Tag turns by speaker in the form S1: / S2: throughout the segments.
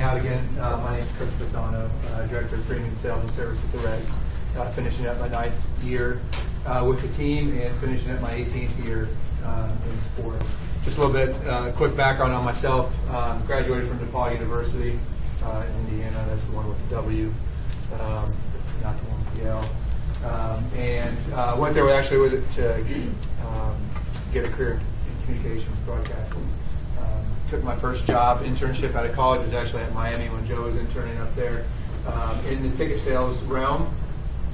S1: out again. My name is Chris Bausano, Director of Premium Sales and Service with the Reds. Finishing up my 9th year with the team and finishing up my 18th year in sport. Just a little bit quick background on myself. Graduated from DePaul University in Indiana. That's the one with the W, not the one with the L. And went there actually to get a career in communications broadcasting. Took my first job internship out of college. Was actually at Miami when Joe was interning up there in the ticket sales realm,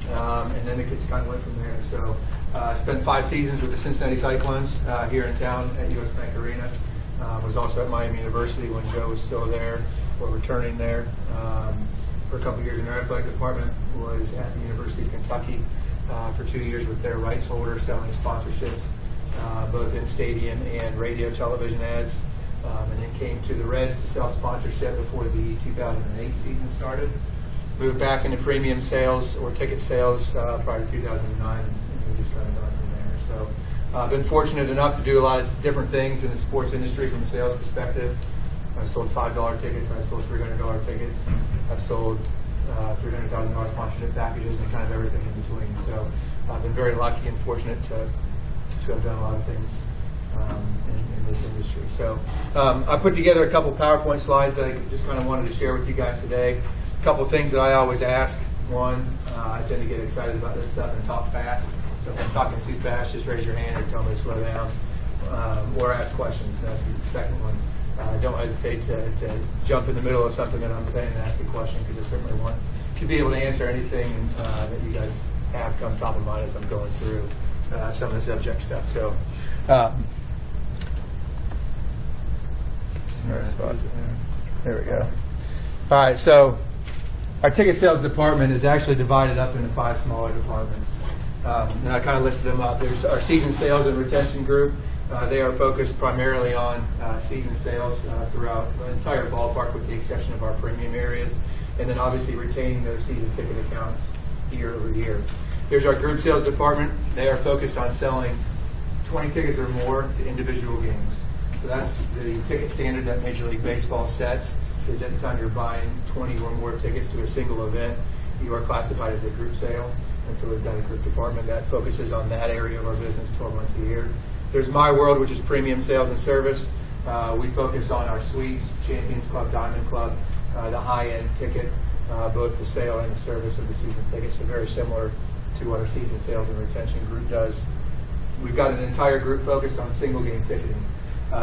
S1: and then it just kind of went from there. So I spent 5 seasons with the Cincinnati Cyclones here in town at US Bank Arena. Was also at Miami University when Joe was still there, or returning there for a couple of years in their athletic department. Was at the University of Kentucky for 2 years with their rights holder, selling sponsorships, both in stadium and radio television ads. And then came to the Reds to sell sponsorship before the 2008 season started. Moved back into premium sales or ticket sales prior to 2009, and we just kind of gone from there. So I've been fortunate enough to do a lot of different things in the sports industry from a sales perspective. I sold $5 tickets, I sold $300 tickets, I've sold $300,000 sponsorship packages, and kind of everything in between. So I've been very lucky and fortunate to have done a lot of things in this industry. So I put together a couple PowerPoint slides that I just kind of wanted to share with you guys today. A couple things that I always ask. One, I tend to get excited about this stuff and talk fast. So if I'm talking too fast, just raise your hand or tell me to slow down, or ask questions. That's the second one. Don't hesitate to jump in the middle of something that I'm saying and ask a question, because I certainly want to be able to answer anything that you guys have come top of mind as I'm going through some of the subject stuff. So. There we go. All right, so our ticket sales department is actually divided up into 5 smaller departments. And I kind of listed them up. There's our season sales and retention group. They are focused primarily on season sales throughout the entire ballpark, with the exception of our premium areas, and then obviously retaining those season ticket accounts year over year. There's our group sales department. They are focused on selling 20 tickets or more to individual games. So that's the ticket standard that Major League Baseball sets, is any time you're buying 20 or more tickets to a single event, you are classified as a group sale. And so we've got a group department that focuses on that area of our business 12 months a year. There's My World, which is premium sales and service. We focus on our suites, Champions Club, Diamond Club, the high-end ticket, both the sale and the service of the season tickets. So very similar to what our season sales and retention group does. We've got an entire group focused on single game ticketing.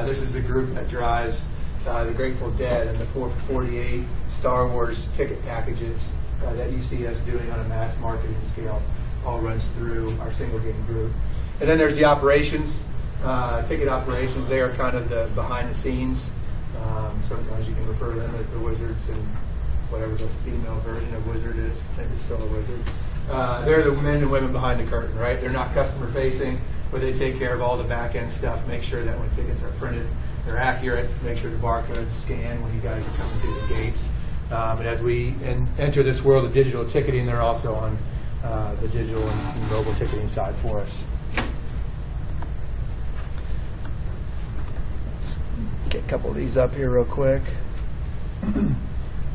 S1: This is the group that drives the Grateful Dead and the 4 for 48 Star Wars ticket packages that you see us doing on a mass marketing scale. All runs through our single game group. And then there's the operations, ticket operations. They are kind of the behind the scenes. Sometimes you can refer to them as the wizards, and whatever the female version of wizard is, I think it's still a wizard. They're the men and women behind the curtain, right? They're not customer facing, but they take care of all the back end stuff, make sure that when tickets are printed, they're accurate, make sure the barcodes scan when you guys are coming through the gates. And as we enter this world of digital ticketing, they're also on the digital and mobile ticketing side for us. Let's get a couple of these up here real quick.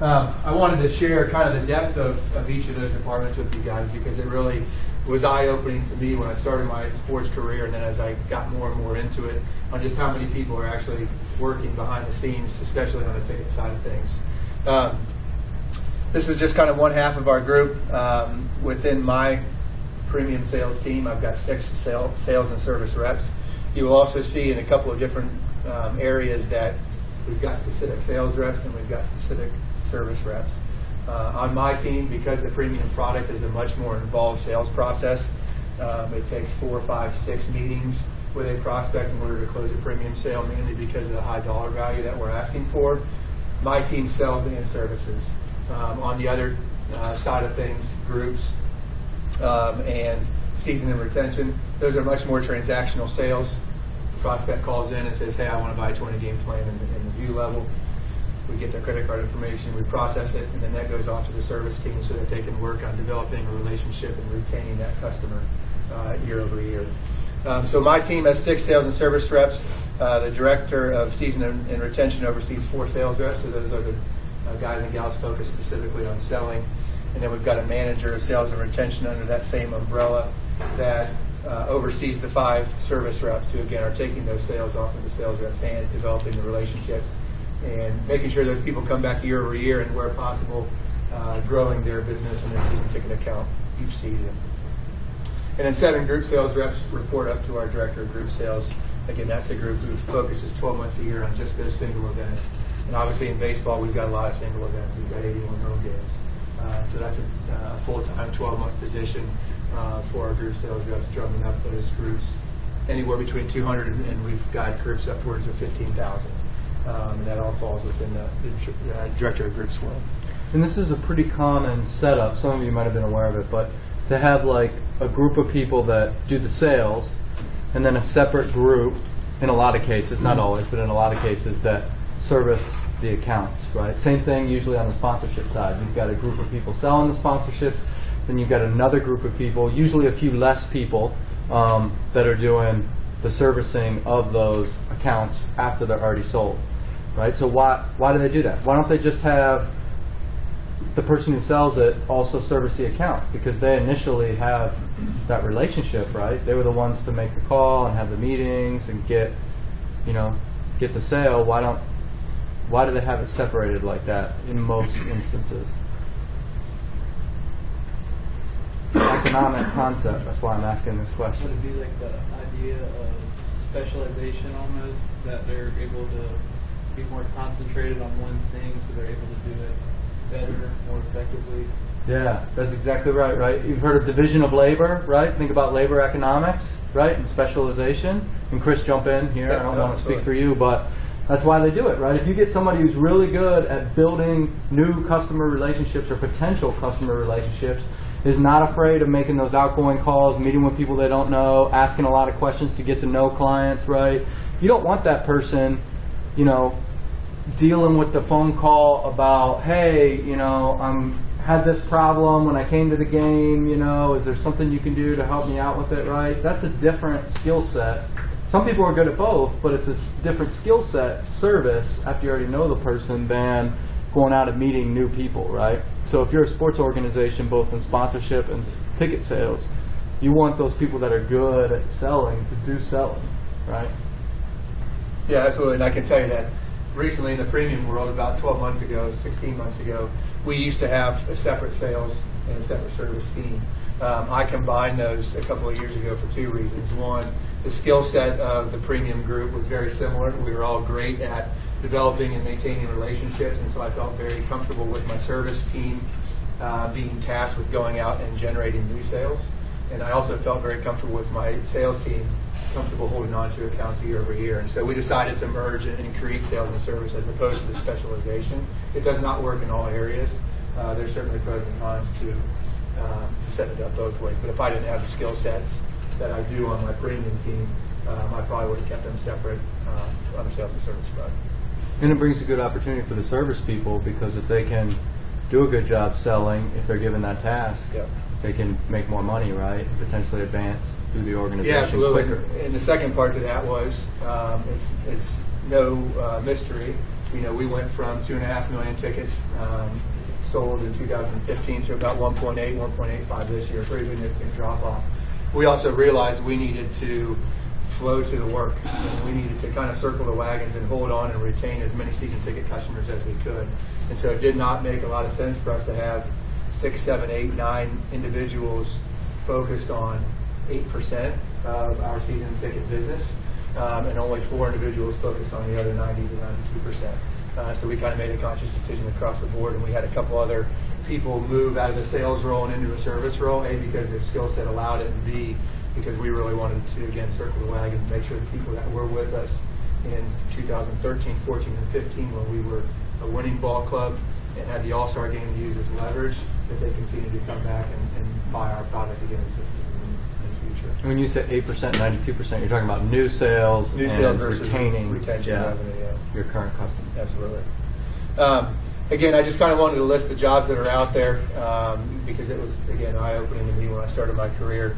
S1: I wanted to share kind of the depth of each of those departments with you guys, because it really was eye-opening to me when I started my sports career, and then as I got more and more into it, on just how many people are actually working behind the scenes, especially on the ticket side of things. This is just kind of one half of our group. Within my premium sales team, I've got 6 sales and service reps. You will also see in a couple of different areas that we've got specific sales reps and we've got specific service reps. On my team, because the premium product is a much more involved sales process, it takes 4, 5, 6 meetings with a prospect in order to close a premium sale, mainly because of the high dollar value that we're asking for. My team sells and services. On the other side of things, groups and season and retention, those are much more transactional sales. The prospect calls in and says, hey, I want to buy a 20-game plan in the view level. We get their credit card information, we process it, and then that goes off to the service team so that they can work on developing a relationship and retaining that customer year over year. So my team has 6 sales and service reps. The director of season and retention oversees 4 sales reps, so those are the guys and gals focused specifically on selling. And then we've got a manager of sales and retention under that same umbrella that oversees the 5 service reps who, again, are taking those sales off of the sales reps' hands, developing the relationships, and making sure those people come back year over year, and where possible, growing their business and their season ticket account each season. And then 7 group sales reps report up to our director of group sales. Again, that's the group who focuses 12 months a year on just those single events. And obviously in baseball, we've got a lot of single events. We've got 81 home games. So that's a full-time 12-month position for our group sales reps, drumming up those groups anywhere between 200 and we've got groups upwards of 15,000. And that all falls within the director of groups world.
S2: And this is a pretty common setup. Some of you might have been aware of it, but to have like a group of people that do the sales and then a separate group, in a lot of cases, not always, but in a lot of cases, that service the accounts, right? Same thing usually on the sponsorship side. You've got a group of people selling the sponsorships, then you've got another group of people, usually a few less people, that are doing the servicing of those accounts after they're already sold, right? So why do they do that? Why don't they just have the person who sells it also service the account? Because they initially have that relationship, right? They were the ones to make the call and have the meetings and get the sale. Why do they have it separated like that in most instances? Economic concept, that's why I'm asking this question.
S3: Would it be like the idea of specialization almost, that they're able to be more concentrated on one thing so they're able to do it better, more effectively?
S2: Yeah, that's exactly right? You've heard of division of labor, right? Think about labor economics, right? And specialization. And Chris, jump in here. I don't want to speak for you, but that's why they do it, right? If you get somebody who's really good at building new customer relationships or potential customer relationships, is not afraid of making those outgoing calls, meeting with people they don't know, asking a lot of questions to get to know clients, right? You don't want that person, dealing with the phone call about, hey, had this problem when I came to the game, is there something you can do to help me out with it, right? That's a different skill set. Some people are good at both, but it's a different skill set, service, after you already know the person, than going out and meeting new people, right? So if you're a sports organization, both in sponsorship and ticket sales, you want those people that are good at selling to do selling, right?
S1: Yeah, absolutely. And I can tell you that recently in the premium world, about 12 months ago, 16 months ago, we used to have a separate sales and a separate service team. I combined those a couple of years ago for 2 reasons. One, the skill set of the premium group was very similar. We were all great at developing and maintaining relationships, and so I felt very comfortable with my service team being tasked with going out and generating new sales. And I also felt very comfortable with my sales team, comfortable holding on to accounts year over year. And so we decided to merge and create sales and service as opposed to the specialization. It does not work in all areas. There's certainly pros and cons to set it up both ways. But if I didn't have the skill sets that I do on my premium team, I probably would have kept them separate on the sales and service front.
S2: And it brings a good opportunity for the service people, because if they can do a good job selling, if they're given that task,
S1: Yep.
S2: they can make more money, right? Potentially advance through the organization
S1: Yeah, absolutely.
S2: quicker.
S1: And the second part to that was, it's no mystery. We went from 2.5 million tickets sold in 2015 to about 1.8, 1.85 this year. Pretty significant drop off. We also realized we needed to flow to the work. And we needed to kind of circle the wagons and hold on and retain as many season ticket customers as we could. And so it did not make a lot of sense for us to have 6, 7, 8, 9 individuals focused on 8% of our season ticket business, and only 4 individuals focused on the other 90 to 92%. So we kind of made a conscious decision across the board, and we had a couple other people move out of the sales role and into a service role, A, because their skill set allowed it, and B, because we really wanted to, again, circle the wagons and make sure the people that were with us in 2013, 14, and 15, when we were a winning ball club and had the All-Star game to use as leverage, that they continue to come back and buy our product again in the future.
S2: When you say 8%, 92%, you're talking about new sales and
S1: versus
S2: retaining
S1: retention revenue,
S2: your current customers.
S1: Absolutely. Again, I just kind of wanted to list the jobs that are out there because it was, again, eye-opening to me when I started my career.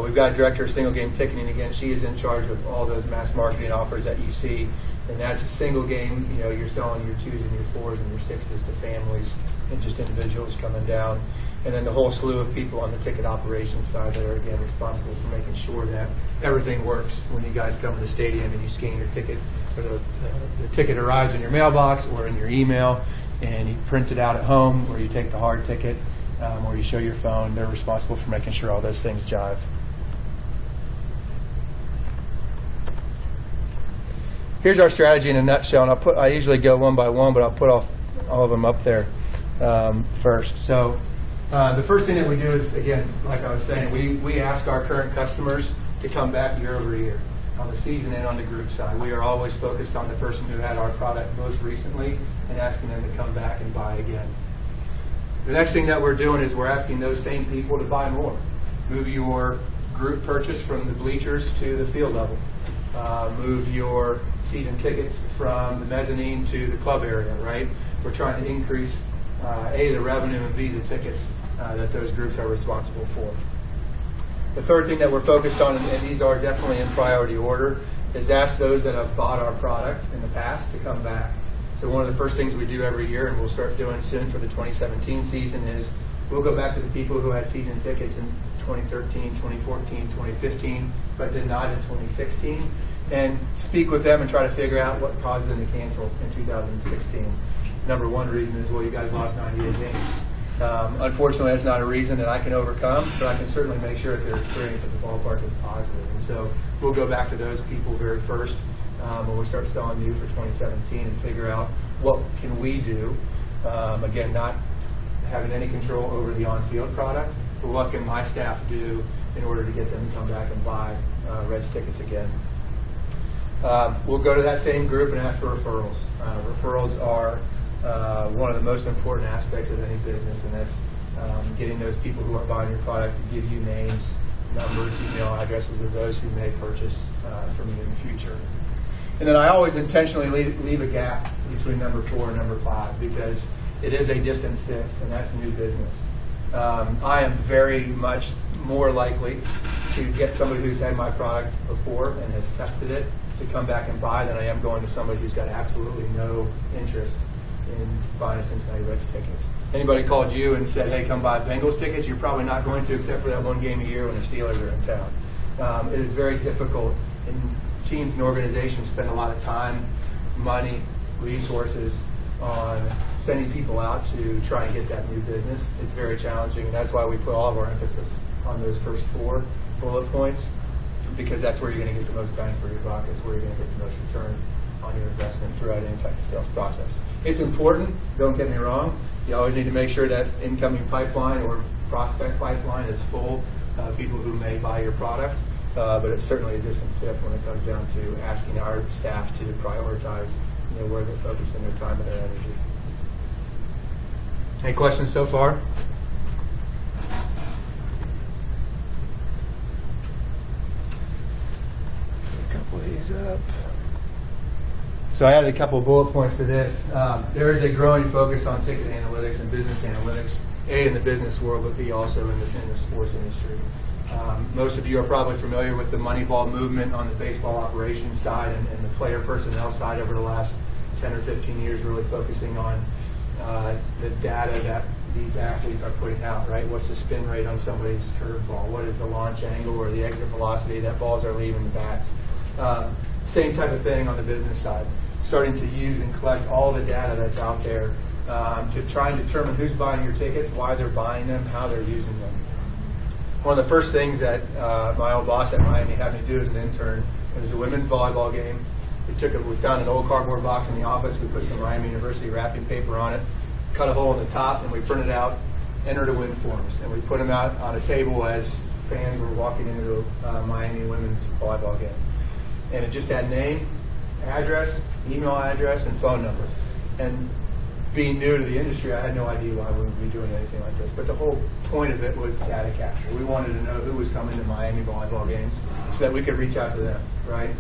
S1: We've got a director of single game ticketing. Again, she is in charge of all those mass marketing offers that you see And that's a single game. You're selling your 2s and your 4s and your 6s to families and just individuals coming down. And then the whole slew of people on the ticket operations side that are, again, responsible for making sure that everything works when you guys come to the stadium and you scan your ticket, or the ticket arrives in your mailbox or in your email, and you print it out at home, or you take the hard ticket, or you show your phone. They're responsible for making sure all those things jive. Here's our strategy in a nutshell, and I usually go one by one, but I'll put all of them up there first. So the first thing that we do is, again, like I was saying, we ask our current customers to come back year over year on the season and on the group side. We are always focused on the person who had our product most recently and asking them to come back and buy again. The next thing that we're doing is we're asking those same people to buy more. Move your group purchase from the bleachers to the field level. Move your season tickets from the mezzanine to the club area, right? We're trying to increase, A, the revenue, and B, the tickets that those groups are responsible for. The third thing that we're focused on, and these are definitely in priority order, is ask those that have bought our product in the past to come back. So one of the first things we do every year, and we'll start doing soon for the 2017 season, is we'll go back to the people who had season tickets in 2013, 2014, 2015, but did not in 2016, and speak with them and try to figure out what caused them to cancel in 2016. Number one reason is, well, you guys lost 98 games. Unfortunately, that's not a reason that I can overcome, but I can certainly make sure that their experience at the ballpark is positive. And so we'll go back to those people very first when we start selling new for 2017 and figure out what can we do. Again, not having any control over the on-field product, but what can my staff do in order to get them to come back and buy Reds tickets again. We'll go to that same group and ask for referrals. Referrals are one of the most important aspects of any business, and that's getting those people who are buying your product to give you names, numbers, email addresses of those who may purchase from you in the future. And then I always intentionally leave a gap between number 4 and number 5, because it is a distant fifth, and that's new business. I am very much more likely to get somebody who's had my product before and has tested it to come back and buy than I am going to somebody who's got absolutely no interest in buying Cincinnati Reds tickets. Anybody called you and said, hey, come buy Bengals tickets, you're probably not going to, except for that one game a year when the Steelers are in town. It is very difficult, and teams and organizations spend a lot of time, money, resources on sending people out to try and get that new business. It's very challenging, and that's why we put all of our emphasis on those first 4 bullet points, because that's where you're going to get the most bang for your buck. It's where you're going to get the most return on your investment throughout any type of sales process. It's important, don't get me wrong. You always need to make sure that incoming pipeline or prospect pipeline is full of people who may buy your product, but it's certainly a distant fifth when it comes down to asking our staff to prioritize where they're focusing their time and their energy. Any questions so far? A couple of these up. So I added a couple of bullet points to this. There is a growing focus on ticket analytics and business analytics, A, in the business world, but B, also in the sports industry. Most of you are probably familiar with the Moneyball movement on the baseball operations side and the player personnel side over the last 10 or 15 years, really focusing on the data that these athletes are putting out, right? What's the spin rate on somebody's curveball? What is the launch angle or the exit velocity that balls are leaving the bats? Same type of thing on the business side. Starting to use and collect all the data that's out there to try and determine who's buying your tickets, why they're buying them, how they're using them. One of the first things that my old boss at Miami had me do as an intern was a women's volleyball game. We found an old cardboard box in the office. We put some Miami University wrapping paper on it, cut a hole in the top, and we printed out enter to win forms. And we put them out on a table as fans were walking into a Miami women's volleyball game. And it just had name, address, email address, and phone number. And being new to the industry, I had no idea why we would be doing anything like this. But the whole point of it was data capture. We wanted to know who was coming to Miami volleyball games so that we could reach out to them, right?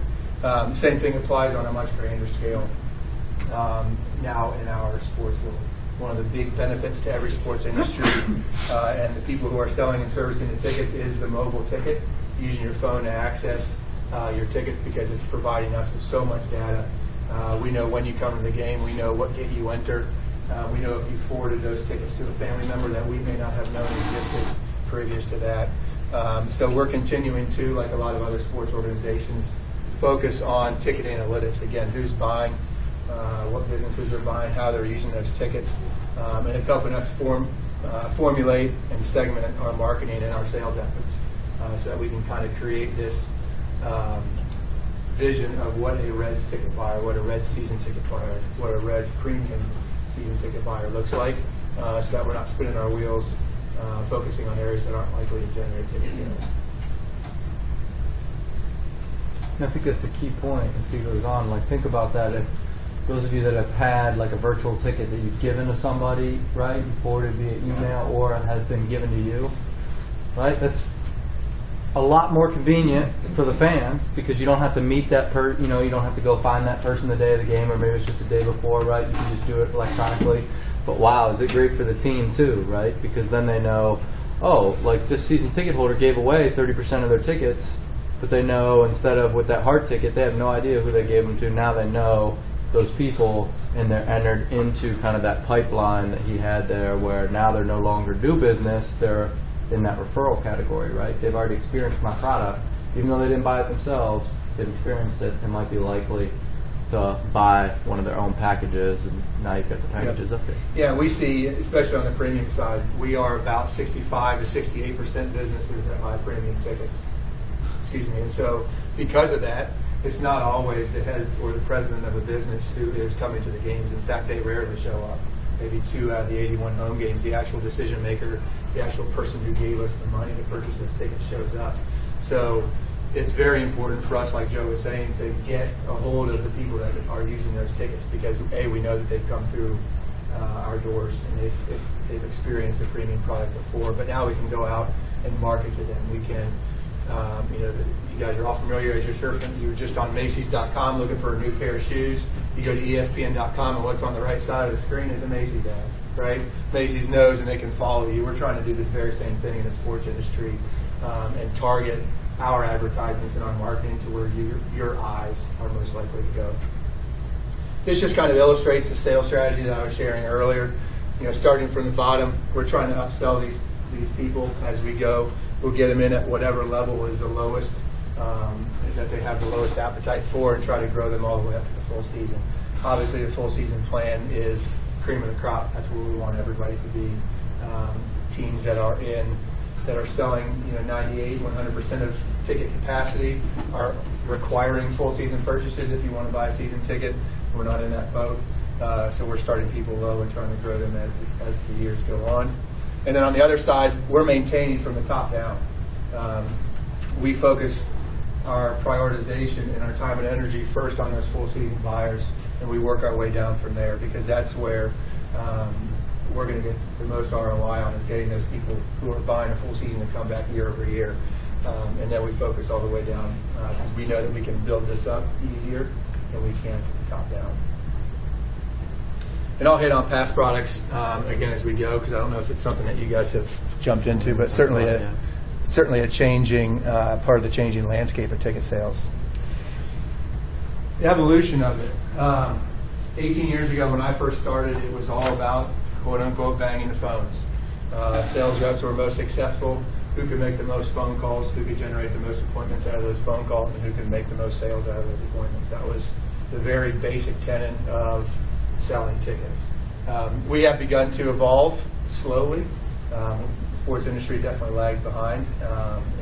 S1: The same thing applies on a much grander scale now in our sports world. One of the big benefits to every sports industry and the people who are selling and servicing the tickets is the mobile ticket, using your phone to access your tickets, because it's providing us with so much data We know when you come to the game. We know what gate you enter. We know if you forwarded those tickets to a family member that we may not have known existed previous to that. So we're continuing to, like a lot of other sports organizations, focus on ticket analytics. Again, who's buying, what businesses are buying, how they're using those tickets. And it's helping us formulate and segment our marketing and our sales efforts so that we can kind of create this vision of what a Reds ticket buyer, what a Reds season ticket buyer, what a Reds premium season ticket buyer looks like, so that we're not spinning our wheels focusing on areas that aren't likely to generate ticket sales.
S2: I think that's a key point as he goes on. Like, think about that. If those of you that have had like a virtual ticket that you've given to somebody, right, you forwarded via email or has been given to you, right, that's a lot more convenient for the fans because you don't have to meet that you don't have to go find that person the day of the game, or maybe it's just the day before, right? You can just do it electronically. But wow, is it great for the team too, right? Because then they know, oh, like this season ticket holder gave away 30% of their tickets, but they know instead of with that hard ticket, they have no idea who they gave them to. Now they know those people, and they're entered into kind of that pipeline that he had there, where now they're no longer do business, they're in that referral category, right? They've already experienced my product. Even though they didn't buy it themselves, they've experienced it and might be likely to buy one of their own packages, and now you've got the packages up there.
S1: Yeah, we see, especially on the premium side, we are about 65 to 68% businesses that buy premium tickets. Excuse me. And so because of that, it's not always the head or the president of a business who is coming to the games. In fact, they rarely show up. Maybe 2 out of the 81 home games, the actual decision maker, the actual person who gave us the money to purchase those tickets shows up. So it's very important for us, like Joe was saying, to get a hold of the people that are using those tickets, because A, we know that they've come through our doors and they've experienced the premium product before, but now we can go out and market to them. We can, you guys are all familiar as you're surfing. You were just on Macy's.com looking for a new pair of shoes. You go to ESPN.com, and what's on the right side of the screen is a Macy's ad, right? Macy's knows, and they can follow you. We're trying to do this very same thing in the sports industry and target our advertisements and our marketing to where your eyes are most likely to go. This just kind of illustrates the sales strategy that I was sharing earlier. Starting from the bottom, we're trying to upsell these people as we go. We'll get them in at whatever level is the lowest that they have the lowest appetite for, and try to grow them all the way up to the full season. Obviously, the full season plan is cream of the crop. That's where we want everybody to be. Teams that are selling 98, 100% of ticket capacity are requiring full season purchases. If you want to buy a season ticket, we're not in that boat. So we're starting people low and trying to grow them as the years go on. And then on the other side, we're maintaining from the top down. We focus our prioritization and our time and energy first on those full season buyers, and we work our way down from there, because that's where we're going to get the most ROI on, is getting those people who are buying a full season to come back year over year. And then we focus all the way down, because we know that we can build this up easier than we can from the top down. And I'll hit on past products again as we go, because I don't know if it's something that you guys have jumped into, but certainly a changing part of the changing landscape of ticket sales. The evolution of it. 18 years ago when I first started, it was all about quote-unquote banging the phones. Sales reps were most successful, who could make the most phone calls, who could generate the most appointments out of those phone calls, and who could make the most sales out of those appointments. That was the very basic tenet of selling tickets. We have begun to evolve slowly. The sports industry definitely lags behind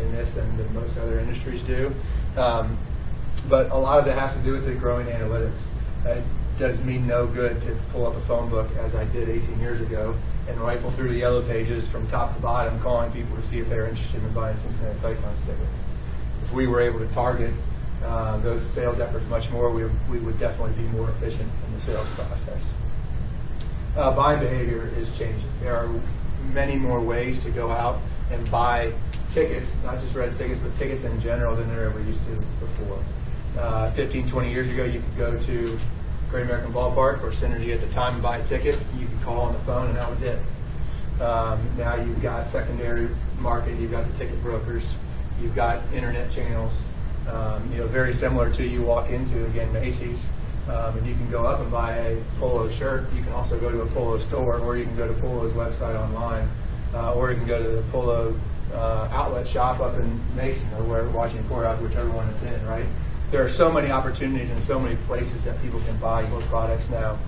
S1: in this than most other industries do. But a lot of it has to do with the growing analytics. It does me no good to pull up a phone book, as I did 18 years ago, and rifle through the yellow pages from top to bottom, calling people to see if they're interested in buying Cincinnati Cyclones tickets. If we were able to target those sales efforts much more, we would definitely be more efficient in the sales process. Buying behavior is changing. There are many more ways to go out and buy tickets, not just Reds tickets, but tickets in general, than there ever used to before. 15, 20 years ago, you could go to Great American Ballpark or Synergy at the time and buy a ticket. You could call on the phone, and that was it. Now you've got secondary market, you've got the ticket brokers, you've got internet channels, very similar to you walk into, again, Macy's. And you can go up and buy a Polo shirt. You can also go to a Polo store, or you can go to Polo's website online, or you can go to the Polo outlet shop up in Mason, or where Washington Courthouse, whichever one it's in, right? There are so many opportunities and so many places that people can buy your products now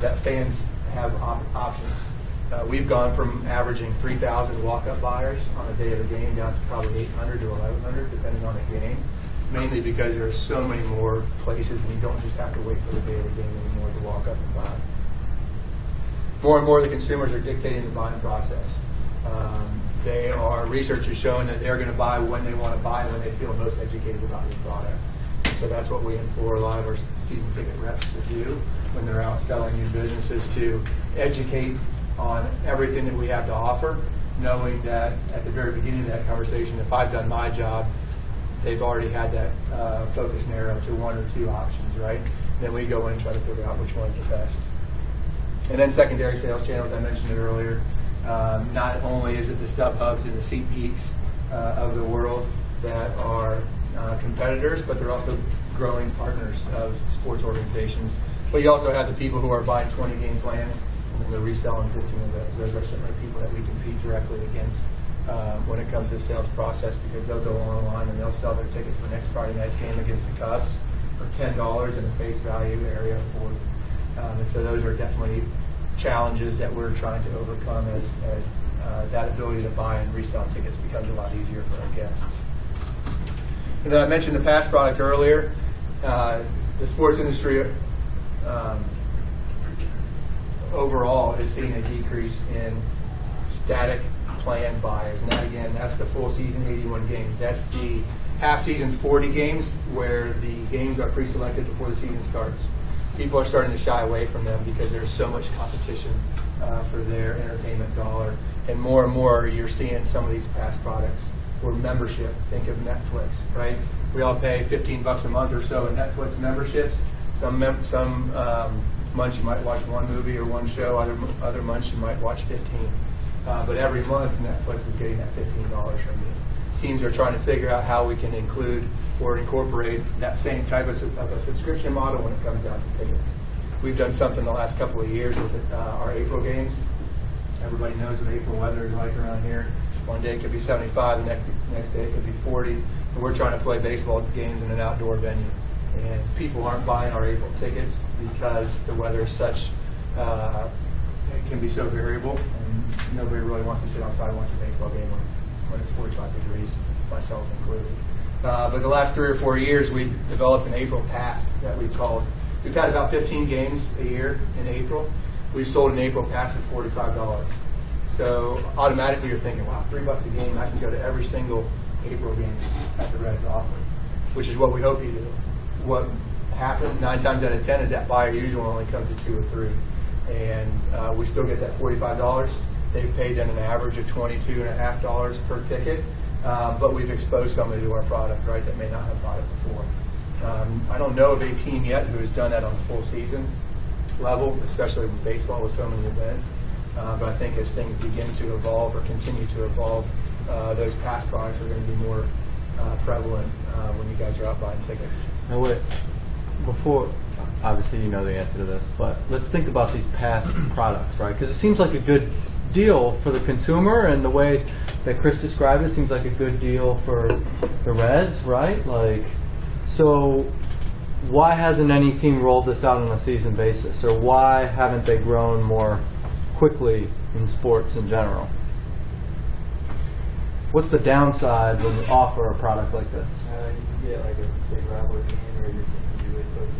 S1: that fans have options. We've gone from averaging 3,000 walk-up buyers on a day of a game down to probably 800 to 1,100, depending on the game, mainly because there are so many more places and you don't just have to wait for the day of the game anymore to walk up and buy. More and more the consumers are dictating the buying process. Research is showing that they're going to buy when they want to buy, when they feel most educated about the product. So that's what we implore a lot of our season ticket reps to do when they're out selling new businesses, to educate on everything that we have to offer, knowing that at the very beginning of that conversation, if I've done my job, they've already had that focus narrowed to one or two options, right? Then we go in and try to figure out which one's the best. And then secondary sales channels, I mentioned it earlier. Not only is it the StubHubs and the SeatGeeks of the world that are competitors, but they're also growing partners of sports organizations. But you also have the people who are buying 20-game plans and then they're reselling 15 of those. Those are certainly people that we compete directly against when it comes to the sales process, because they'll go online and they'll sell their ticket for next Friday night's game against the Cubs for $10 in a face value area for. And so those are definitely challenges that we're trying to overcome as that ability to buy and resell tickets becomes a lot easier for our guests. And then I mentioned the pass product earlier. The sports industry overall is seeing a decrease in static plan buyers. And that, again, that's the full season 81 games. That's the half season 40 games where the games are pre-selected before the season starts. People are starting to shy away from them because there's so much competition for their entertainment dollar. And more you're seeing some of these pass products or membership. Think of Netflix, right? We all pay $15 a month or so in Netflix memberships. Some months you might watch one movie or one show, other months you might watch 15. But every month Netflix is getting that $15 from you. Teams are trying to figure out how we can include or incorporate that same type of a subscription model when it comes down to tickets. We've done something the last couple of years with our April games. Everybody knows what April weather is like around here. One day it could be 75, the next day it could be 40. And we're trying to play baseball games in an outdoor venue. And people aren't buying our April tickets because the weather is such, it can be so variable, and nobody really wants to sit outside and watch a baseball game when it's 45 degrees, myself included. But the last 3 or 4 years, we developed an April pass that we've had about 15 games a year in April. We sold an April pass at $45. So automatically you're thinking, wow, $3 a game, I can go to every single April game that the Reds offer, which is what we hope you do. What happens 9 times out of 10 is that buyer usually only comes to 2 or 3. And we still get that $45. They've paid then an average of $22.50 per ticket. But we've exposed somebody to our product, right, that may not have bought it before. I don't know of a team yet who has done that on a full season level, especially with baseball with so many events. But I think as things begin to evolve or continue to evolve, those pass products are going to be more prevalent when you guys are out buying tickets.
S2: Now wait, before, obviously you know the answer to this, but let's think about these pass products, right? Because it seems like a good deal for the consumer, and the way that Chris described it seems like a good deal for the Reds, right? Like, so why hasn't any team rolled this out on a season basis, or why haven't they grown more quickly in sports in general? What's the downside when you offer a product like this?
S3: You get like a big rivalry game where your team can do it close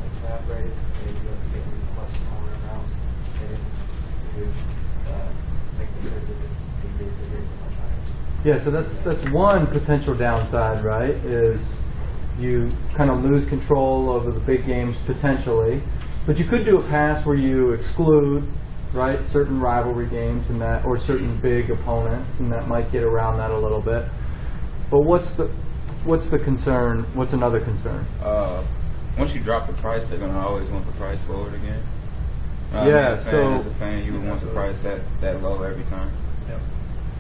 S3: like half race, and you don't get much smaller amounts, and you make the purchase and be basically much higher.
S2: Yeah, so that's one potential downside, right? Is you kind of lose control over the big games potentially, but you could do a pass where you exclude, right, certain rivalry games and that, or certain big opponents, and that might get around that a little bit. But what's the concern? What's another concern?
S4: Once you drop the price, they're gonna always want the price lowered again.
S2: Yeah, so
S4: as a fan, you would want the price that low every time.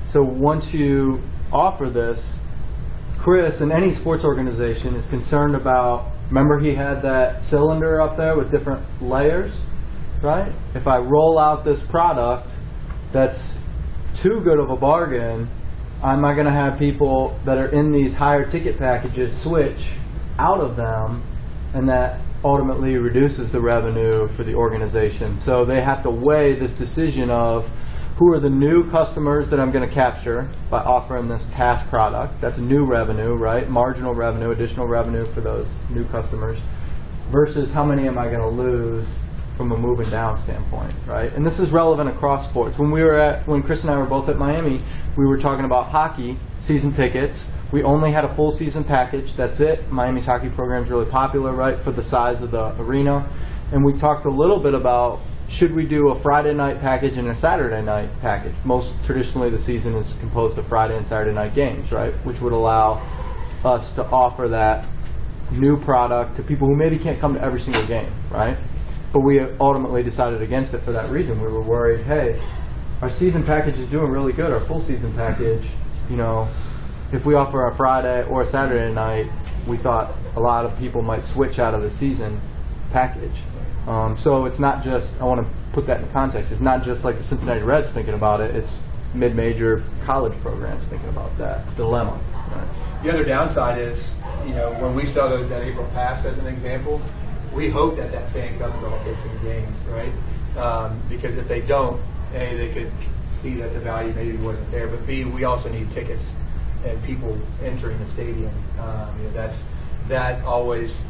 S2: So once you offer this, Chris in any sports organization is concerned about, remember he had that cylinder up there with different layers, right? If I roll out this product that's too good of a bargain, am I going to have people that are in these higher ticket packages switch out of them, and that ultimately reduces the revenue for the organization. So they have to weigh this decision of who are the new customers that I'm going to capture by offering this past product. That's new revenue, right? Marginal revenue, additional revenue for those new customers, versus how many am I going to lose from a moving down standpoint, right? And this is relevant across sports. When Chris and I were both at Miami, we were talking about hockey season tickets. We only had a full season package. That's it. Miami's hockey program is really popular, right, for the size of the arena. And we talked a little bit about, should we do a Friday night package and a Saturday night package? Most traditionally, the season is composed of Friday and Saturday night games, right, which would allow us to offer that new product to people who maybe can't come to every single game, right? But we ultimately decided against it for that reason. We were worried, hey, our season package is doing really good. Our full season package, you know, if we offer a Friday or a Saturday night, we thought a lot of people might switch out of the season package. So it's not just, I want to put that in context, it's not just like the Cincinnati Reds thinking about it, it's mid-major college programs thinking about that dilemma. Right?
S1: The other downside is, you know, when we saw that April pass as an example, we hope that that fan comes to all 15 games, right? Because if they don't, A, they could see that the value maybe wasn't there, but B, we also need tickets and people entering the stadium. You know, that always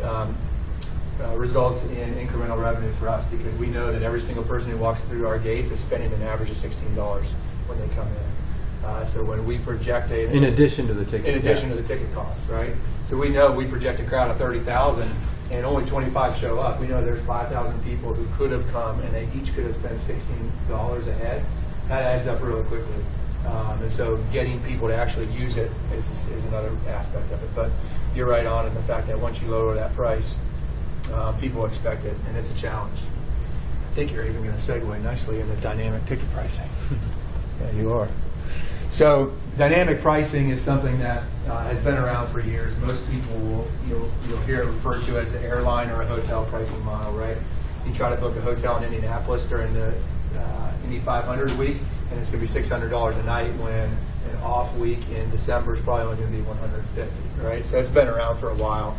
S1: results in incremental revenue for us, because we know that every single person who walks through our gates is spending an average of $16 when they come in. So when we project
S2: in addition to the ticket,
S1: in addition to the ticket cost, right? So we know we project a crowd of 30,000 and only 25 show up. We know there's 5,000 people who could have come and they each could have spent $16 a head. That adds up really quickly. And so getting people to actually use it is another aspect of it. But you're right on in the fact that once you lower that price, people expect it, and it's a challenge. I think you're even going to segue nicely into dynamic ticket pricing. Yeah, you are. So dynamic pricing is something that has been around for years. Most people you'll hear it referred to as the airline or a hotel pricing model, right? You try to book a hotel in Indianapolis during the Indy 500 week, and it's going to be $600 a night, when an off week in December is probably only going to be $150, right? So it's been around for a while.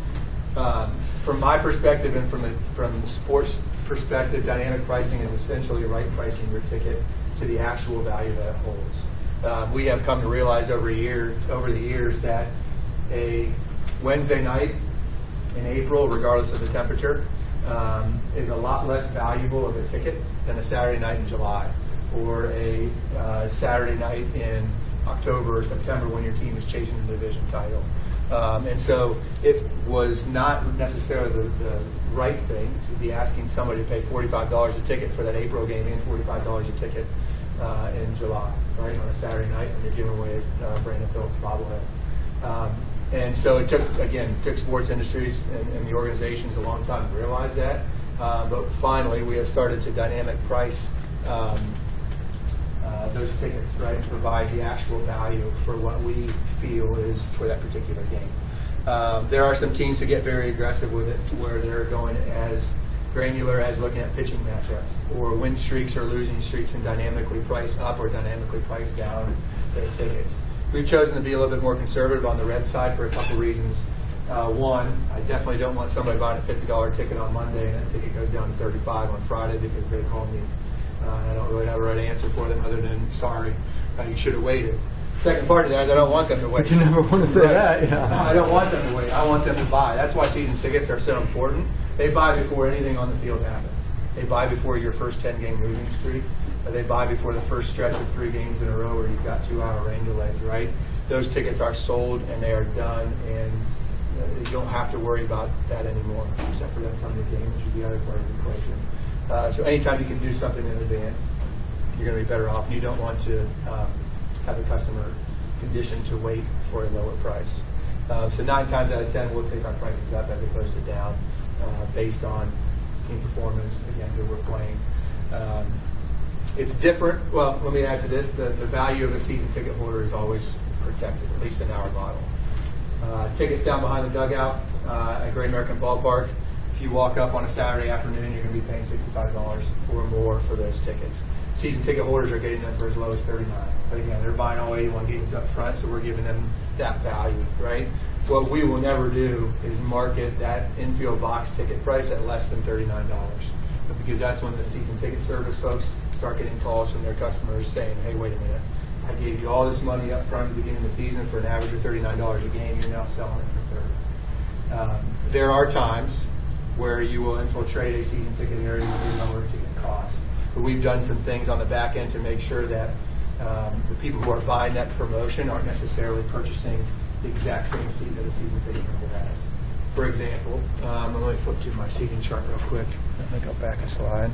S1: From my perspective and from the sports perspective, dynamic pricing is essentially right pricing your ticket to the actual value that it holds. We have come to realize over the years that a Wednesday night in April, regardless of the temperature, is a lot less valuable of a ticket than a Saturday night in July, or a Saturday night in October or September when your team is chasing the division title. And so it was not necessarily the right thing to be asking somebody to pay $45 a ticket for that April game and $45 a ticket in July, right, on a Saturday night when you're giving away Brandon Phillips bobblehead. And so it took sports industries and the organizations a long time to realize that. But finally, we have started to dynamic price those tickets, right, and provide the actual value for what we feel is for that particular game. There are some teams who get very aggressive with it, where they're going as granular as looking at pitching matchups or win streaks or losing streaks and dynamically price up or dynamically price down their tickets. We've chosen to be a little bit more conservative on the red side for a couple reasons. One, I definitely don't want somebody buying a $50 ticket on Monday and that ticket goes down to $35 on Friday because they called me. I don't really have a right answer for them other than, sorry, you should have waited. Second part of that is I don't want them to wait.
S2: But you never want to say that, yeah.
S1: No, I don't want them to wait. I want them to buy. That's why season tickets are so important. They buy before anything on the field happens. They buy before your first 10-game losing streak. Or they buy before the first stretch of 3 games in a row where you've got 2-hour rain delays, right? Those tickets are sold and they are done, and you don't have to worry about that anymore, except for them coming to the game, which is the other part of the equation. So anytime you can do something in advance, you're going to be better off, and you don't want to have a customer conditioned to wait for a lower price. So 9 times out of 10, we'll take our prices up as opposed to down, based on team performance, again, who we're playing. It's different. Well, let me add to this. The value of a season ticket holder is always protected, at least in our model. Tickets down behind the dugout at Great American Ballpark. If you walk up on a Saturday afternoon, you're going to be paying $65 or more for those tickets. Season ticket holders are getting them for as low as $39. But again, they're buying all 81 games up front, so we're giving them that value, right? What we will never do is market that infield box ticket price at less than $39. But because that's when the season ticket service folks start getting calls from their customers saying, hey, wait a minute, I gave you all this money up front at the beginning of the season for an average of $39 a game, you're now selling it for $30. There are times where you will infiltrate a season ticket area with a lower ticket cost. But we've done some things on the back end to make sure that the people who are buying that promotion aren't necessarily purchasing the exact same seat that a season ticket member has. For example, let me flip to my seating chart real quick. Let me go back a slide.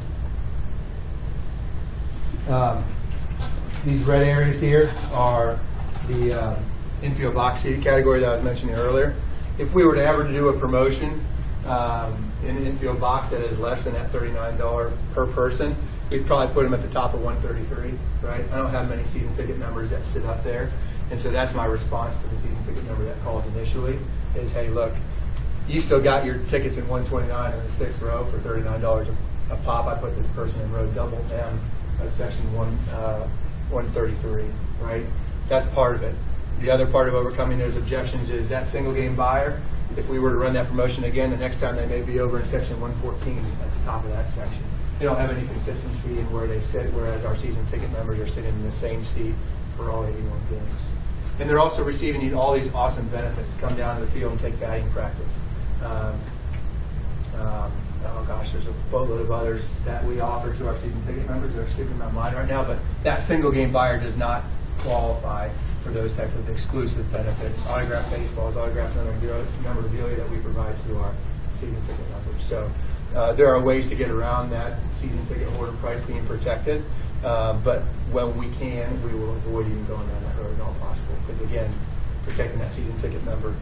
S1: These red areas here are the infield box seating category that I was mentioning earlier. If we were to ever do a promotion in an infield box that is less than that $39 per person, we'd probably put them at the top of 133, right? I don't have many season ticket members that sit up there. And so that's my response to the season ticket member that calls initially is, hey, look, you still got your tickets in 129 in the 6th row for $39 a pop. I put this person in row double M of section 133, right? That's part of it. The other part of overcoming those objections is that single game buyer. If we were to run that promotion again, the next time they may be over in section 114 at the top of that section. They don't have any consistency in where they sit, whereas our season ticket members are sitting in the same seat for all 81 games. And they're also receiving all these awesome benefits. Come down to the field and take batting practice. Oh gosh, there's a boatload of others that we offer to our season ticket members that are skipping my mind right now, but that single game buyer does not qualify for those types of exclusive benefits. Autographed baseballs, autographed memorabilia that we provide to our season ticket members. So there are ways to get around that season ticket holder price being protected, but when we can, we will avoid even going down that road at all possible. Because again, protecting that season ticket member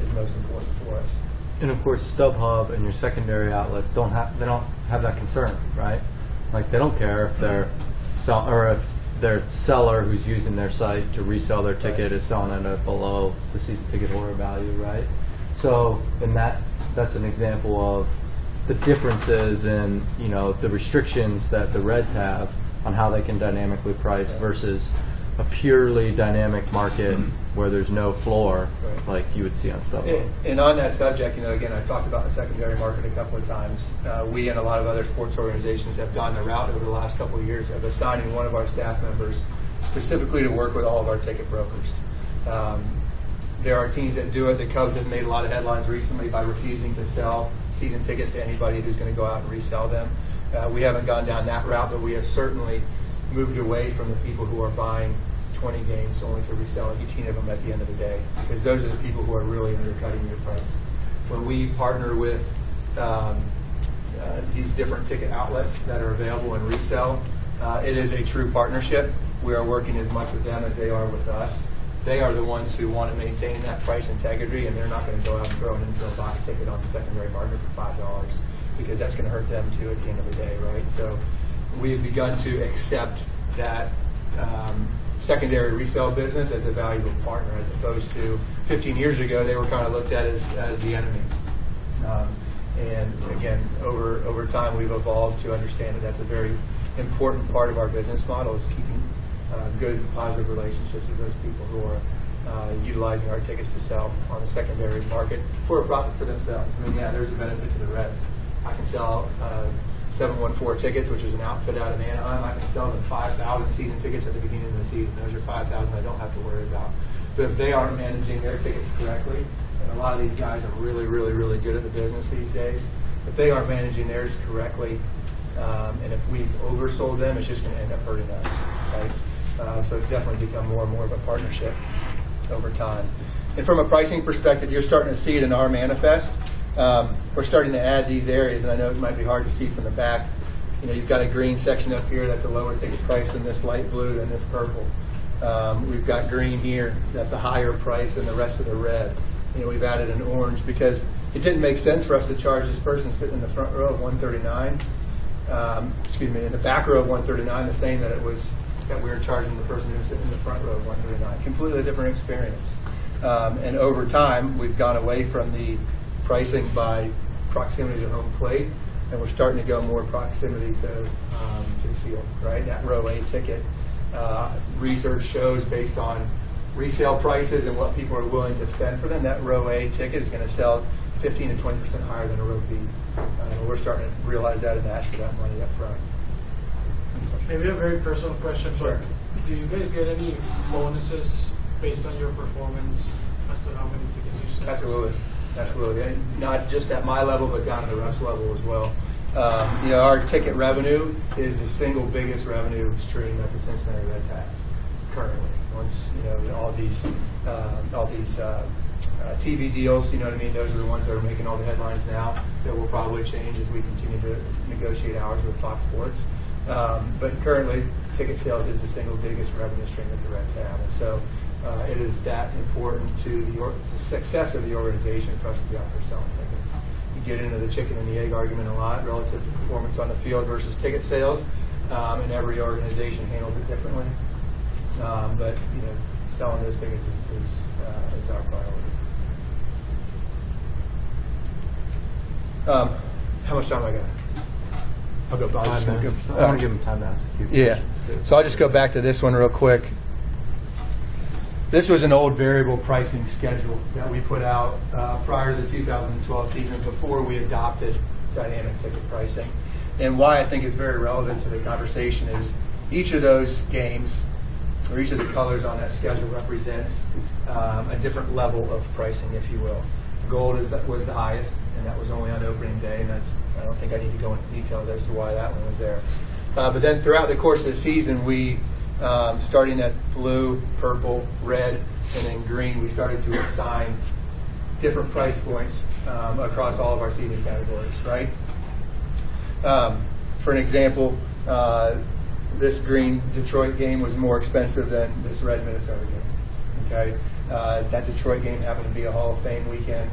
S1: is most important for us.
S2: And of course, StubHub and your secondary outlets don't have that concern, right? Like they don't care if if their seller who's using their site to resell their ticket is selling it at below the season ticket holder value, right? So, in that's an example of the differences in the restrictions that the Reds have on how they can dynamically price versus a purely dynamic market where there's no floor like you would see on StubHub.
S1: And on that subject, again, I talked about the secondary market a couple of times. We and a lot of other sports organizations have gone the route over the last couple of years of assigning one of our staff members specifically to work with all of our ticket brokers. There are teams that do it. The Cubs have made a lot of headlines recently by refusing to sell season tickets to anybody who's going to go out and resell them. We haven't gone down that route, but we have certainly moved away from the people who are buying 20 games only to resell 18 of them at the end of the day, because those are the people who are really undercutting your price. When we partner with these different ticket outlets that are available and resell, it is a true partnership. We are working as much with them as they are with us. They are the ones who want to maintain that price integrity, and they're not going to go out and throw an infield box ticket on the secondary market for $5 because that's going to hurt them too at the end of the day, right? So we have begun to accept that secondary resale business as a valuable partner, as opposed to 15 years ago they were kind of looked at as the enemy. And again, over time we've evolved to understand that that's a very important part of our business model, is keeping good, positive relationships with those people who are utilizing our tickets to sell on the secondary market for a profit for themselves. I mean, yeah, there's a benefit to the Reds. I can sell 714 tickets, which is an outfit out of Anaheim. I can sell them 5,000 season tickets at the beginning of the season. Those are 5,000 I don't have to worry about. But if they aren't managing their tickets correctly, and a lot of these guys are really, really, really good at the business these days, if they aren't managing theirs correctly, and if we've oversold them, it's just going to end up hurting us, right? So it's definitely become more and more of a partnership over time. And from a pricing perspective, you're starting to see it in our manifest. We're starting to add these areas, and I know it might be hard to see from the back. You've got a green section up here that's a lower ticket price than this light blue and this purple. We've got green here that's a higher price than the rest of the red. We've added an orange because it didn't make sense for us to charge this person sitting in the front row of 139, in the back row of 139, the same that we were charging the person who was sitting in the front row of 139. Completely different experience. And over time, we've gone away from the pricing by proximity to home plate, and we're starting to go more proximity to the field, right? That row A ticket. Research shows, based on resale prices and what people are willing to spend for them, that row A ticket is going to sell 15 to 20% higher than a row B. We're starting to realize that and ask for that money up front.
S5: Maybe a very personal question,
S1: Sure.
S5: but do you guys get any bonuses based on your performance as to how many tickets you sell?
S1: Absolutely, absolutely. And not just at my level, but down at the refs level as well. You know, our ticket revenue is the single biggest revenue stream that the Cincinnati Reds have currently. Once you know all these TV deals, you know what I mean. Those are the ones that are making all the headlines now. That will probably change as we continue to negotiate hours with Fox Sports. But currently, ticket sales is the single biggest revenue stream that the Reds have, and so it is that important to the success of the organization for us to be out there selling tickets. You get into the chicken and the egg argument a lot relative to performance on the field versus ticket sales, and every organization handles it differently. But you know, selling those tickets is our priority. How much time I got? I'll go. I'll just
S2: 5 minutes. I want to give them time to ask a few
S1: Yeah.
S2: questions, too.
S1: So I'll just go back to this one real quick. This was an old variable pricing schedule that we put out prior to the 2012 season, before we adopted dynamic ticket pricing. And why I think it's very relevant to the conversation is each of those games, or each of the colors on that schedule, represents a different level of pricing, if you will. Gold was the highest, and that was only on opening day, and I don't think I need to go into details as to why that one was there. But then throughout the course of the season, we, starting at blue, purple, red, and then green, we started to assign different price points across all of our seating categories, right? For an example, this green Detroit game was more expensive than this red Minnesota game. Okay, that Detroit game happened to be a Hall of Fame weekend.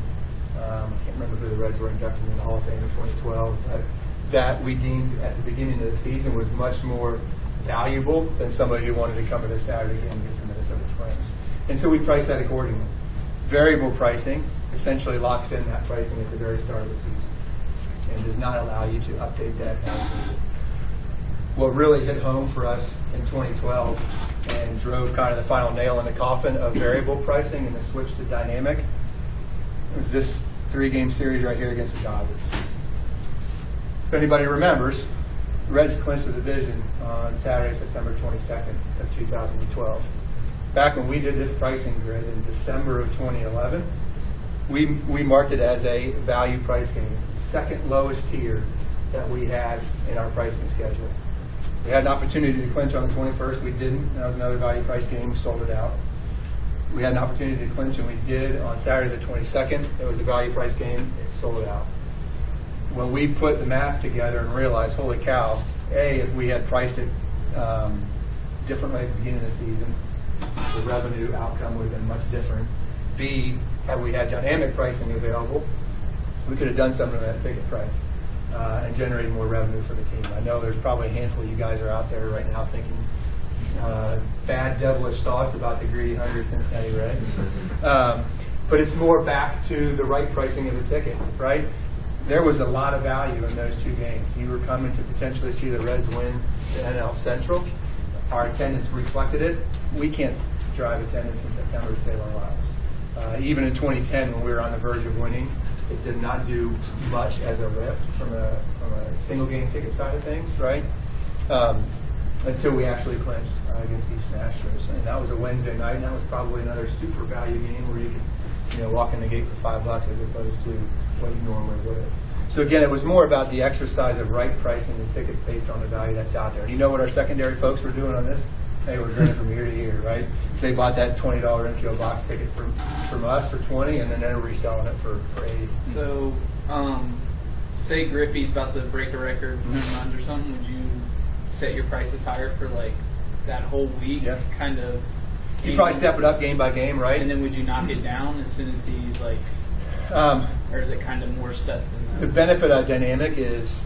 S1: I can't remember who the Reds were inducted in the Hall of Fame in 2012. But that we deemed at the beginning of the season was much more valuable than somebody who wanted to come to the Saturday game against the Minnesota Twins. And so we priced that accordingly. Variable pricing essentially locks in that pricing at the very start of the season and does not allow you to update that as needed. What really hit home for us in 2012 and drove kind of the final nail in the coffin of variable pricing and the switch to dynamic was this 3-game series right here against the Dodgers. If anybody remembers, the Reds clinched the division on Saturday, September 22nd of 2012. Back when we did this pricing grid in December of 2011, we marked it as a value price game, second lowest tier that we had in our pricing schedule. We had an opportunity to clinch on the 21st. We didn't. That was another value price game. We sold it out. We had an opportunity to clinch, and we did on Saturday the 22nd. It was a value price game. It sold out. When we put the math together and realized, holy cow, A, if we had priced it differently at the beginning of the season, the revenue outcome would have been much different. B, had we had dynamic pricing available, we could have done something at that ticket price and generated more revenue for the team. I know there's probably a handful of you guys are out there right now thinking bad, devilish thoughts about the greedy, hungry Cincinnati Reds. But it's more back to the right pricing of the ticket, right? There was a lot of value in those 2 games. You were coming to potentially see the Reds win the NL Central. Our attendance reflected it. We can't drive attendance in September to save our lives. Even in 2010, when we were on the verge of winning, it did not do much as a lift from a single game ticket side of things, right? Until we actually clinched against the Houston Astros. And that was a Wednesday night, and that was probably another super value game where you could walk in the gate for $5 as opposed to what you normally would have. So again, it was more about the exercise of right pricing the tickets based on the value that's out there. And you know what our secondary folks were doing on this? They were grinning from ear to ear, right? Because they bought that $20 MPO box ticket from us for $20, and then they're reselling it for $80.
S6: So, say Griffey's about to break a record for runs or something, would you set your prices higher for like that whole week?
S1: Yeah.
S6: Kind of.
S1: You probably step it up game by game, right?
S6: And then would you knock it down as soon as he's like, or is it kind of more set than that?
S1: The benefit of dynamic is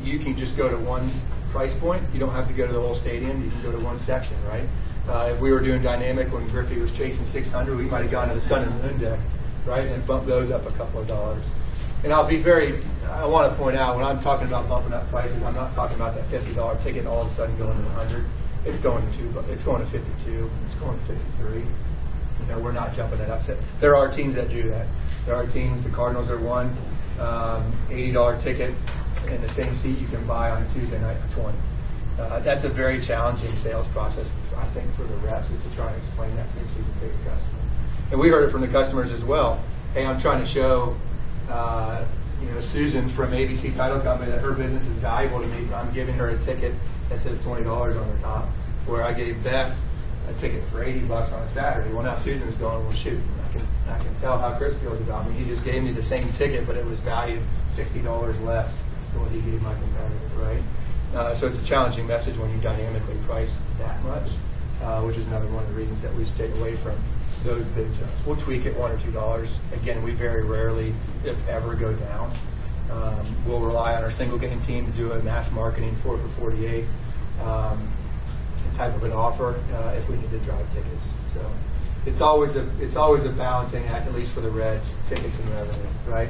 S1: you can just go to one price point. You don't have to go to the whole stadium. You can go to one section, right? If we were doing dynamic when Griffey was chasing 600, we might have gone to the sun and moon deck, right, and bumped those up a couple of dollars. And I want to point out, when I'm talking about bumping up prices, I'm not talking about that $50 ticket all of a sudden going to 100. It's going to 52. It's going to 53. You know, we're not jumping that up. There are teams that do that. There are teams. The Cardinals are one. $80 ticket in the same seat you can buy on Tuesday night for 20. That's a very challenging sales process, I think, for the reps, is to try and explain that to the ticket customer. And we heard it from the customers as well. Hey, I'm trying to show Susan from ABC Title Company that her business is valuable to me. I'm giving her a ticket that says $20 on the top, where I gave Beth a ticket for $80 on a Saturday. Well, now Susan's going, well, shoot, I can tell how Chris feels about me. He just gave me the same ticket, but it was valued $60 less than what he gave my competitor, right? So it's a challenging message when you dynamically price that much, which is another one of the reasons that we stay away from those big jumps. We'll tweak it $1 or $2. Again, we very rarely, if ever, go down. We'll rely on our single game team to do a mass marketing 4 for 48 type of an offer if we need to drive tickets. So it's always a balancing act, at least for the Reds, tickets and revenue, right?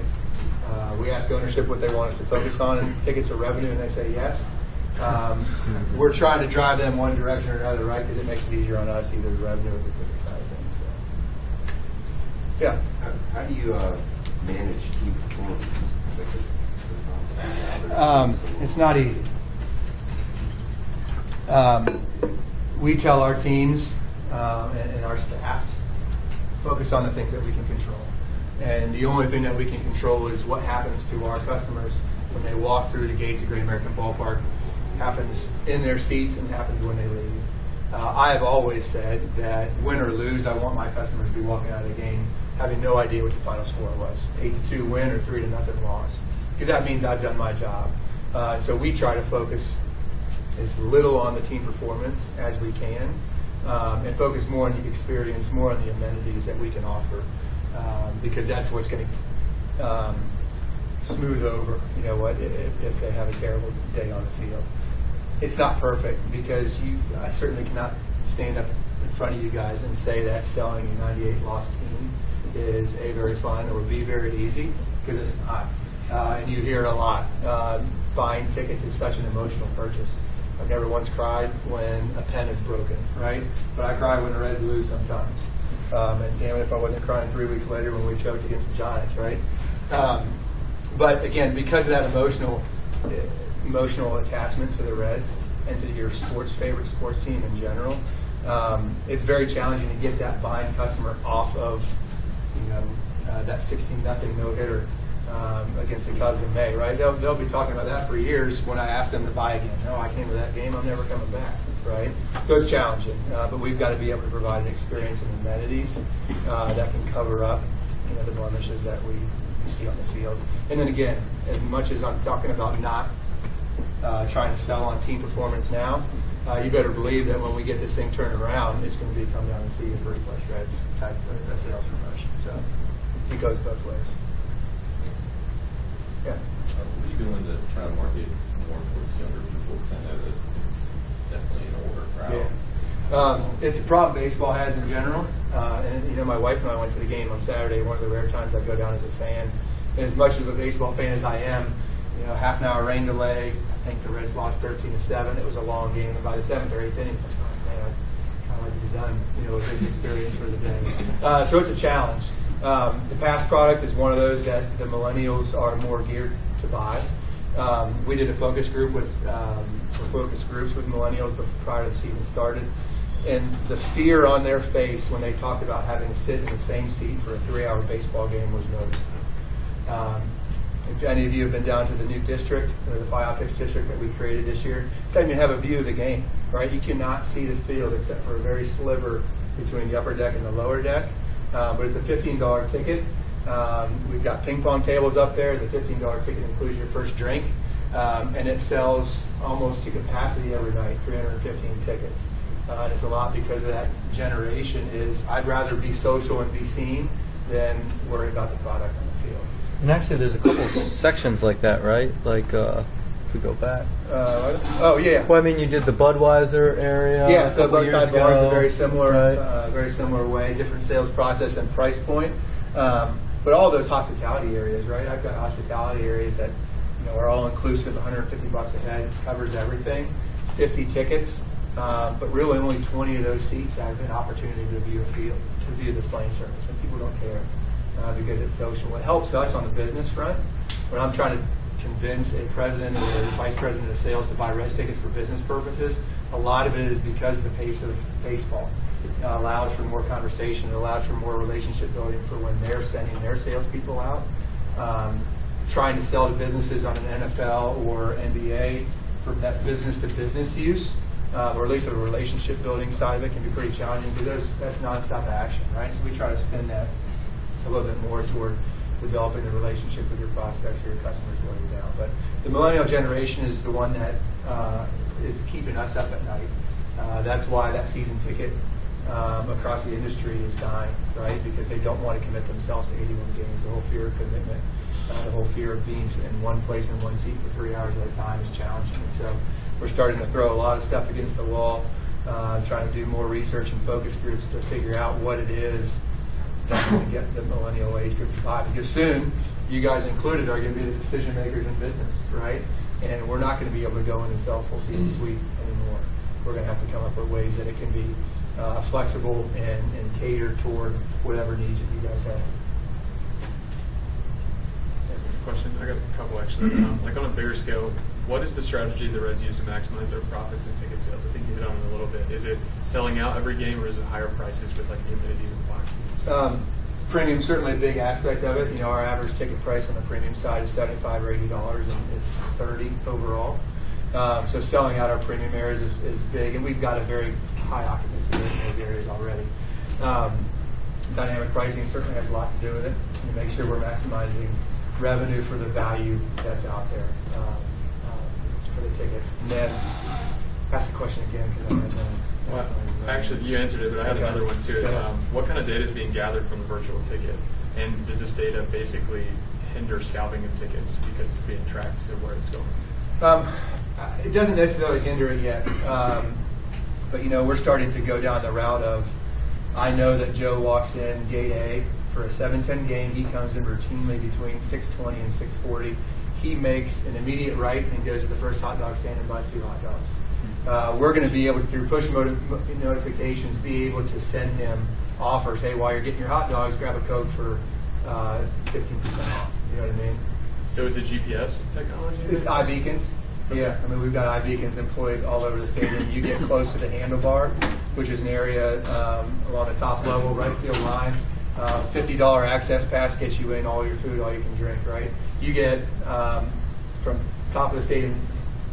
S1: We ask ownership what they want us to focus on, and tickets or revenue, and they say yes. We're trying to drive them one direction or another, right? Because it makes it easier on us, either the revenue or the ticket side of things. So. Yeah.
S7: How do you manage team performance?
S1: It's not easy. We tell our teams and our staffs, focus on the things that we can control. And the only thing that we can control is what happens to our customers when they walk through the gates of Great American Ballpark. Happens in their seats and happens when they leave. I have always said that win or lose, I want my customers to be walking out of the game having no idea what the final score was. 8-2 win or 3-0 loss. Because that means I've done my job. So we try to focus as little on the team performance as we can, and focus more on the experience, more on the amenities that we can offer, because that's what's going to smooth over, you know what, if they have a terrible day on the field. It's not perfect, because I certainly cannot stand up in front of you guys and say that selling a 98 loss team is A, very fun, or B, very easy, because it's not. And you hear it a lot. Buying tickets is such an emotional purchase. I've never once cried when a pen is broken, right? But I cry when the Reds lose sometimes. And damn it if I wasn't crying 3 weeks later when we choked against the Giants, right? But again, because of that emotional attachment to the Reds and to your favorite sports team in general, it's very challenging to get that buying customer off of, that 16-0 no-hitter against the Cubs in May, right? They'll be talking about that for years when I ask them to buy again. No, I came to that game, I'm never coming back, right? So it's challenging, but we've got to be able to provide an experience and amenities that can cover up, the blemishes that we see on the field. And then again, as much as I'm talking about not trying to sell on team performance now, you better believe that when we get this thing turned around, it's going to be come down and see you first place Reds type of sales promotion. So it goes both ways. Yeah.
S8: What are you doing to try to market more towards younger people? Because I know that it's definitely an older crowd.
S1: Yeah. It's a problem baseball has in general. And my wife and I went to the game on Saturday, one of the rare times I go down as a fan. And as much of a baseball fan as I am, half an hour rain delay. I think the Reds lost 13-7. It was a long game, and by the 7th or 8th inning, I was like, man, I'd kind of like to be done, with this experience for the day. So it's a challenge. The pass product is one of those that the millennials are more geared to buy. We did a focus group with millennials prior to the season started, and the fear on their face when they talked about having to sit in the same seat for a 3-hour baseball game was noticeable. If any of you have been down to the new district, or the Optics district that we created this year, you can't even have a view of the game, right? You cannot see the field except for a very sliver between the upper deck and the lower deck. But it's a $15 ticket. We've got ping pong tables up there. The $15 ticket includes your first drink, and it sells almost to capacity every night, 315 tickets. And it's a lot because of that generation is, I'd rather be social and be seen than worry about the product on the field.
S2: And actually, there's a couple sections like that, right? Like If we go back.
S1: Oh yeah.
S2: Well, I mean, you did the Budweiser area.
S1: Yeah,
S2: a
S1: so
S2: couple
S1: both
S2: years
S1: type bars
S2: ago,
S1: are
S2: right?
S1: very similar way, different sales process and price point. But all those hospitality areas, right? I've got hospitality areas that, are all inclusive, $150 a head, covers everything, 50 tickets, but really only 20 of those seats have an opportunity to view a field, to view the playing surface, and people don't care because it's social. It helps us on the business front when I'm trying to convince a president or a vice president of sales to buy Reds tickets for business purposes. A lot of it is because of the pace of baseball. It allows for more conversation. It allows for more relationship building for when they're sending their salespeople out. Trying to sell to businesses on an NFL or NBA for that business-to-business use, or at least the relationship building side of it can be pretty challenging because that's nonstop action, right? So we try to spin that a little bit more toward developing the relationship with your prospects or your customers while you're down. But the millennial generation is the one that is keeping us up at night. That's why that season ticket across the industry is dying, right? Because they don't want to commit themselves to 81 games. The whole fear of commitment, the whole fear of being in one place in one seat for 3 hours at a time is challenging. And so we're starting to throw a lot of stuff against the wall, trying to do more research and focus groups to figure out what it is that's going to get the millennial age group to buy. Because soon, you guys included, are going to be the decision makers in business, right? And we're not going to be able to go in and sell full season suite anymore. We're going to have to come up with ways that it can be flexible and cater toward whatever needs that you guys have.
S9: Question. I got a couple actually. Like on a bigger scale, what is the strategy the Reds use to maximize their profits and ticket sales? I think you hit on it a little bit. Is it selling out every game, or is it higher prices with like the amenities and box seats?
S1: Premium certainly a big aspect of it. Our average ticket price on the premium side is $75 or $80, and it's $30 overall. So selling out our premium areas is big, and we've got a very high occupancy rate in those areas already. Dynamic pricing certainly has a lot to do with it. To make sure we're maximizing revenue for the value that's out there for the tickets. And then ask the question again because I had
S9: well, actually, you answered it, but I had another one too. What kind of data is being gathered from the virtual ticket, and does this data basically hinder scalping of tickets because it's being tracked to where it's going?
S1: It doesn't necessarily hinder it yet, but we're starting to go down the route of, I know that Joe walks in gate A for a 7:10 game. He comes in routinely between 6:20 and 6:40. He makes an immediate right and goes to the first hot dog stand and buys 2 hot dogs. We're going to be able to, through push notifications, be able to send him offers. Hey, while you're getting your hot dogs, grab a Coke for 15% off. You know what I mean?
S9: So is it GPS technology?
S1: It's iBeacons. Yeah, I mean, we've got iBeacons employed all over the stadium. You get close to the handlebar, which is an area along the top level, right field line. $50 access pass gets you in all your food, all you can drink, right? You get from top of the stadium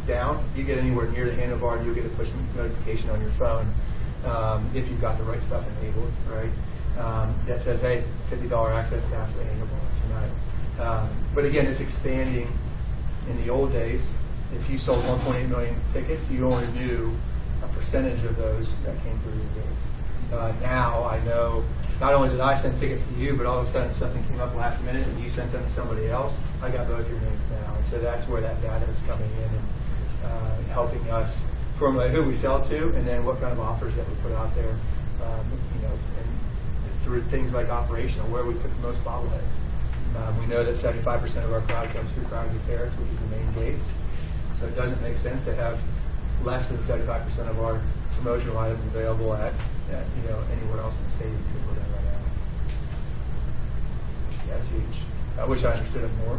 S1: down, you get anywhere near the handlebar, you'll get a push notification on your phone if you've got the right stuff enabled, right? That says, hey, $50 access pass to the handlebar tonight. But again, it's expanding. In the old days, if you sold 1.8 million tickets, you only knew a percentage of those that came through your gates. Now I know, not only did I send tickets to you, but all of a sudden something came up last minute and you sent them to somebody else. I got both your names now. And so that's where that data is coming in and helping us formulate who we sell to and then what kind of offers that we put out there, and through things like operational, where we put the most bobbleheads. We know that 75% of our crowd comes through Crowds and Ferrets, which is the main gates. So it doesn't make sense to have less than 75% of our promotional items available at anywhere else in the stadium than we're doing right now. That's huge. I wish I understood it more.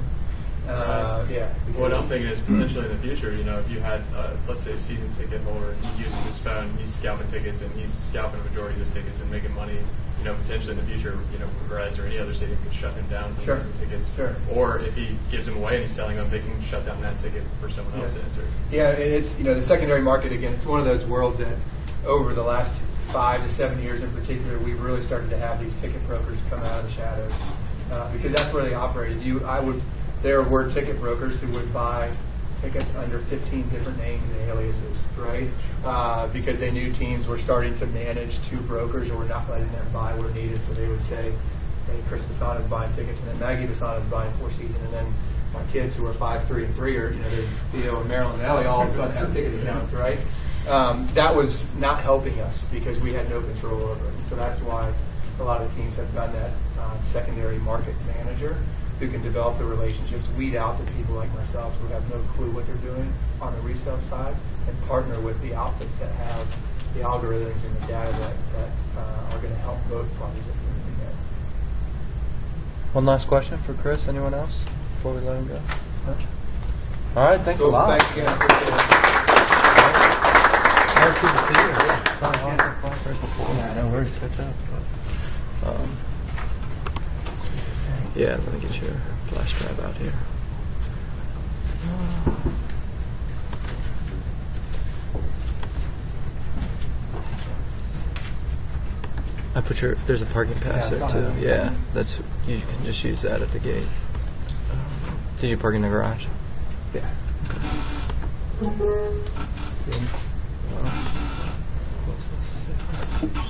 S9: What I'm thinking is potentially in the future, if you had, let's say, a season ticket holder, he uses his phone, he's scalping tickets, and he's scalping a majority of his tickets and making money. Potentially in the future, Reds or any other stadium could shut him down for season tickets. Sure. Or if he gives them away and he's selling them, they can shut down that ticket for someone else to enter.
S1: Yeah, it's the secondary market again. It's one of those worlds that over the last 5 to 7 years in particular, we've really started to have these ticket brokers come out of the shadows because that's where they operated. There were ticket brokers who would buy tickets under 15 different names and aliases, right? Because they knew teams were starting to manage 2 brokers or were not letting them buy where needed. So they would say, hey, Chris Bausano is buying tickets, and then Maggie Bausano is buying 4 season, and then my kids who are 5, 3, and 3, or Theo and Marilyn and Ellie all of a sudden have ticket accounts, right? That was not helping us because we had no control over it. So that's why a lot of the teams have done that secondary market manager who can develop the relationships, weed out the people like myself who have no clue what they're doing on the resale side, and partner with the outfits that have the algorithms and the data that are going to help both parties at the end of the day.
S2: One last question for Chris. Anyone else before we let him go? No? All right, thanks a lot.
S1: Thanks again. I appreciate it.
S2: Nice to see you. Yeah, sorry, I lost the class right before. Yeah, no worries. Catch up. Yeah, let me get your flash drive out here. I put your. There's a parking pass there too. Yeah, that's. You can just use that at the gate. Did you park in the garage?
S1: Yeah.
S2: What's this?